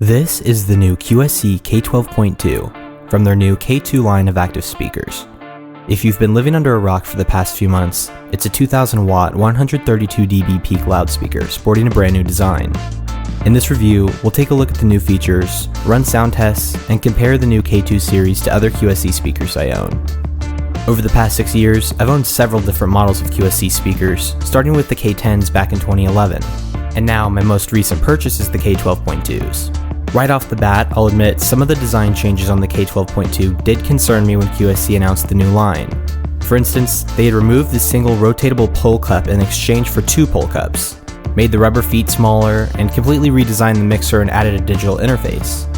This is the new QSC K12.2 from their new K2 line of active speakers. If you've been living under a rock for the past few months, it's a 2000 watt 132 dB peak loudspeaker sporting a brand new design. In this review, we'll take a look at the new features, run sound tests, and compare the new K2 series to other QSC speakers I own. Over the past 6 years, I've owned several different models of QSC speakers, starting with the K10s back in 2011, and now my most recent purchase is the K12.2s. Right off the bat, I'll admit some of the design changes on the K12.2 did concern me when QSC announced the new line. For instance, they had removed the single rotatable pull cup in exchange for two pull cups, made the rubber feet smaller, and completely redesigned the mixer and added a digital interface.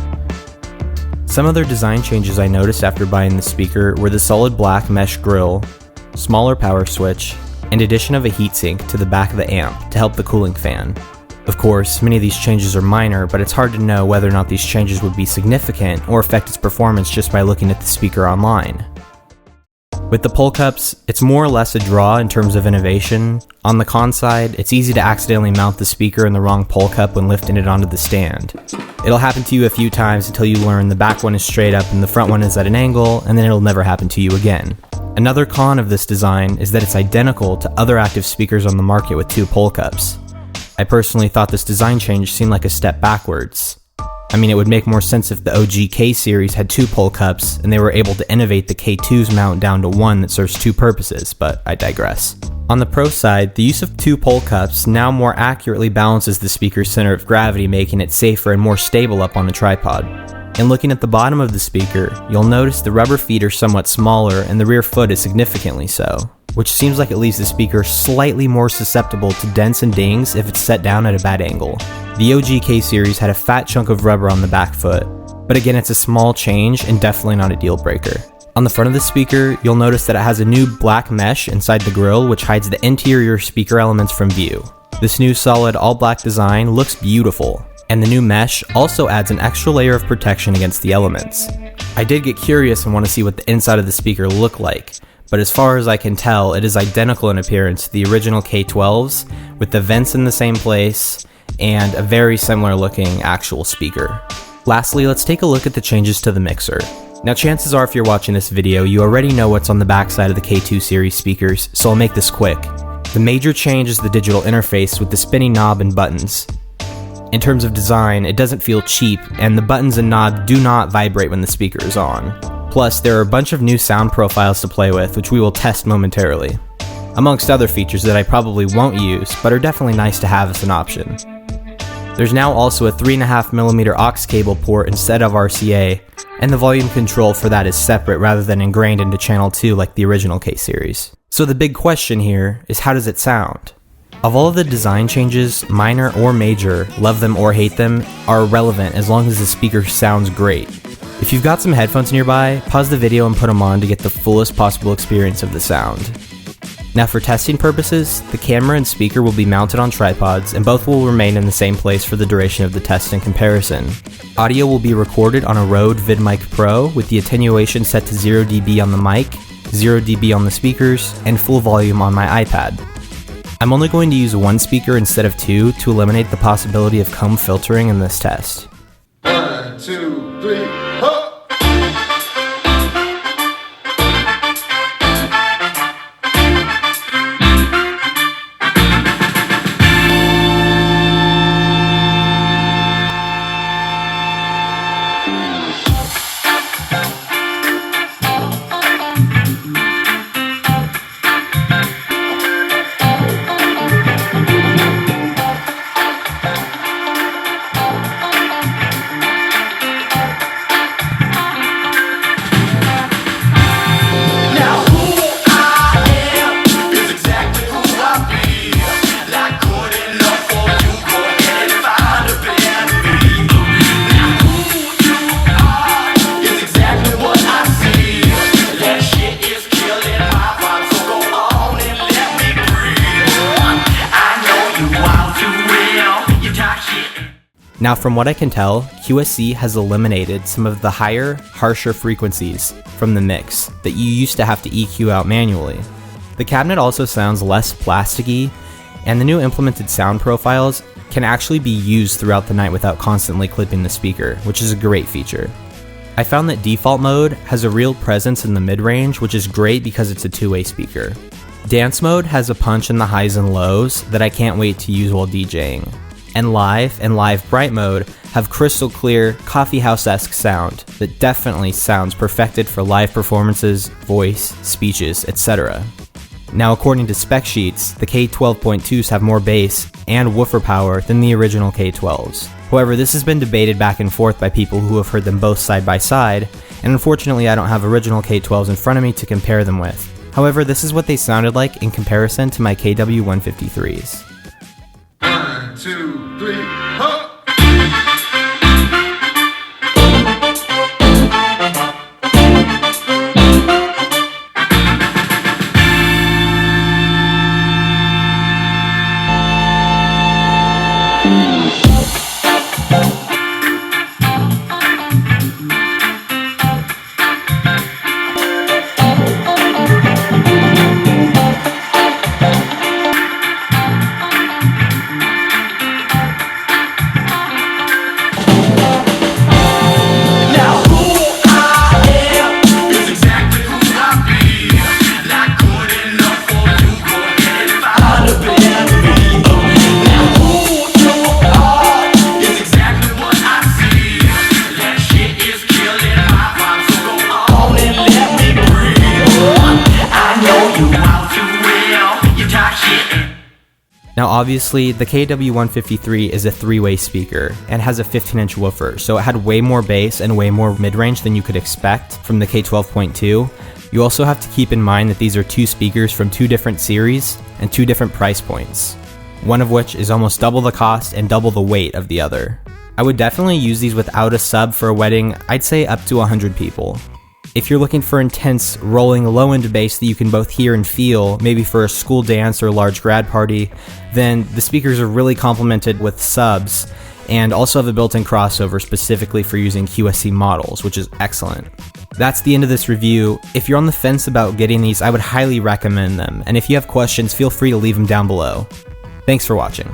Some other design changes I noticed after buying the speaker were the solid black mesh grille, smaller power switch, and addition of a heatsink to the back of the amp to help the cooling fan. Of course, many of these changes are minor, but it's hard to know whether or not these changes would be significant or affect its performance just by looking at the speaker online. With the pull cups, it's more or less a draw in terms of innovation. On the con side, it's easy to accidentally mount the speaker in the wrong pull cup when lifting it onto the stand. It'll happen to you a few times until you learn the back one is straight up and the front one is at an angle, and then it'll never happen to you again. Another con of this design is that it's identical to other active speakers on the market with two pull cups. I personally thought this design change seemed like a step backwards. I mean, it would make more sense if the OG K series had two pull cups and they were able to innovate the K2's mount down to one that serves two purposes, but I digress. On the pro side, the use of two pull cups now more accurately balances the speaker's center of gravity, making it safer and more stable up on a tripod. And looking at the bottom of the speaker, you'll notice the rubber feet are somewhat smaller and the rear foot is significantly so, which seems like it leaves the speaker slightly more susceptible to dents and dings if it's set down at a bad angle. The OG K series had a fat chunk of rubber on the back foot, but again, it's a small change and definitely not a deal breaker. On the front of the speaker, you'll notice that it has a new black mesh inside the grille which hides the interior speaker elements from view. This new solid all black design looks beautiful, and the new mesh also adds an extra layer of protection against the elements. I did get curious and want to see what the inside of the speaker looked like, but as far as I can tell, it is identical in appearance to the original K12s, with the vents in the same place, and a very similar looking actual speaker. Lastly, let's take a look at the changes to the mixer. Now chances are if you're watching this video, you already know what's on the backside of the K2 series speakers, so I'll make this quick. The major change is the digital interface with the spinning knob and buttons. In terms of design, it doesn't feel cheap, and the buttons and knob do not vibrate when the speaker is on. Plus, there are a bunch of new sound profiles to play with, which we will test momentarily, amongst other features that I probably won't use, but are definitely nice to have as an option. There's now also a 3.5mm aux cable port instead of RCA, and the volume control for that is separate rather than ingrained into channel 2 like the original K series. So the big question here is, how does it sound? Of all of the design changes, minor or major, love them or hate them, are irrelevant as long as the speaker sounds great. If you've got some headphones nearby, pause the video and put them on to get the fullest possible experience of the sound. Now for testing purposes, the camera and speaker will be mounted on tripods and both will remain in the same place for the duration of the test and comparison. Audio will be recorded on a Rode Vid Mic Pro with the attenuation set to 0 dB on the mic, 0 dB on the speakers, and full volume on my iPad. I'm only going to use one speaker instead of two to eliminate the possibility of comb filtering in this test. 1, 2, 3, ho! Now from what I can tell, QSC has eliminated some of the higher, harsher frequencies from the mix that you used to have to EQ out manually. The cabinet also sounds less plasticky, and the new implemented sound profiles can actually be used throughout the night without constantly clipping the speaker, which is a great feature. I found that default mode has a real presence in the mid-range, which is great because it's a two-way speaker. Dance mode has a punch in the highs and lows that I can't wait to use while DJing. And live bright mode have crystal clear, coffeehouse-esque sound that definitely sounds perfected for live performances, voice, speeches, etc. Now, according to spec sheets, the K12.2s have more bass and woofer power than the original K12s. However, this has been debated back and forth by people who have heard them both side by side, and unfortunately I don't have original K12s in front of me to compare them with. However, this is what they sounded like in comparison to my KW153s. 1, 2, 3, ho! Now obviously, the KW153 is a three-way speaker and has a 15-inch woofer, so it had way more bass and way more mid-range than you could expect from the K12.2. You also have to keep in mind that these are two speakers from two different series and two different price points, one of which is almost double the cost and double the weight of the other. I would definitely use these without a sub for a wedding, I'd say up to 100 people. If you're looking for intense, rolling, low-end bass that you can both hear and feel, maybe for a school dance or a large grad party, then the speakers are really complemented with subs, and also have a built-in crossover specifically for using QSC models, which is excellent. That's the end of this review. If you're on the fence about getting these, I would highly recommend them, and if you have questions, feel free to leave them down below. Thanks for watching.